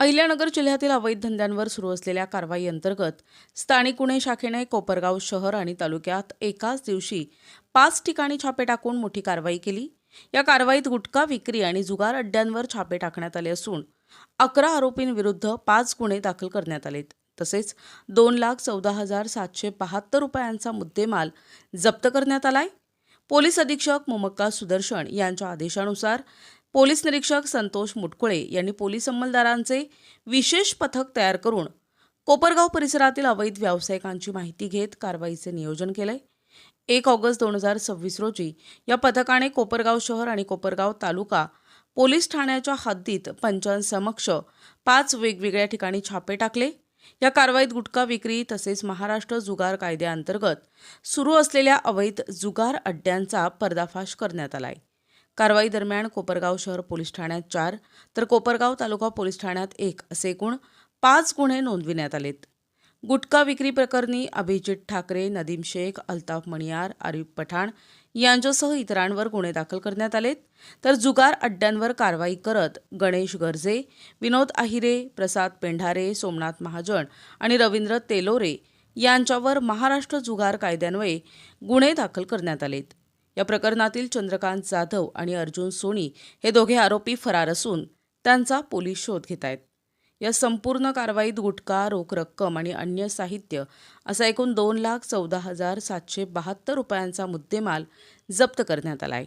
अहिल्यानगर जिल्ह्यातील अवैध धंद्यांवर सुरू असलेल्या कारवाई अंतर्गत स्थानिक गुन्हे शाखेने कोपरगाव शहर आणि तालुक्यात एकाच दिवशी 5 ठिकाणी छापे टाकून मोठी कारवाई केली। या कारवाईत गुटखा विक्री आणि जुगार अड्ड्यांवर छापे टाकण्यात आले असून 11 आरोपींविरुद्ध 5 गुन्हे दाखल करण्यात आलेत। तसेच 2,14,772 रुपयांचा मुद्देमाल जप्त करण्यात आलाय। पोलीस अधीक्षक मोमक्का सुदर्शन यांच्या आदेशानुसार पोलीस निरीक्षक संतोष मुटकुळे यांनी पोलीस अंमलदारांचे विशेष पथक तयार करून कोपरगाव परिसरातील अवैध व्यावसायिकांची माहिती घेत कारवाईचे नियोजन केले। 1 ऑगस्ट 2026 रोजी या पथकाने कोपरगाव शहर आणि कोपरगाव तालुका पोलीस ठाण्याच्या हद्दीत पंचांसमक्ष 5 वेगवेगळ्या ठिकाणी छापे टाकले। या कारवाईत गुटखा विक्री तसेच महाराष्ट्र जुगार कायद्याअंतर्गत सुरू असलेल्या अवैध जुगार अड्ड्यांचा पर्दाफाश करण्यात आलाय। कारवाई दरम्यान कोपरगाव शहर पोलीस ठाण्यात 4 तर कोपरगाव तालुका पोलीस ठाण्यात 1 असे एकूण 5 गुन्हे नोंदविण्यात आलेत। गुटखा विक्री प्रकरणी अभिजित ठाकरे, नदीम शेख, अल्ताफ मणियार, आरिफ पठाण यांच्यासह इतरांवर गुन्हे दाखल करण्यात आलेत। तर जुगार अड्ड्यांवर कारवाई करत गणेश गर्जे, विनोद आहिरे, प्रसाद पेंढारे, सोमनाथ महाजन आणि रवींद्र तेलोरे यांच्यावर महाराष्ट्र जुगार कायद्यान्वये गुन्हे दाखल करण्यात आलेत। या प्रकरणातील चंद्रकांत जाधव आणि अर्जुन सोनी हे दोघे आरोपी फरार असून त्यांचा पोलीस शोध घेत आहेत। या संपूर्ण कारवाईत गुटखा, रोख रक्कम आणि अन्य साहित्य असा एकूण 2,14,772 रुपयांचा मुद्देमाल जप्त करण्यात आलाय।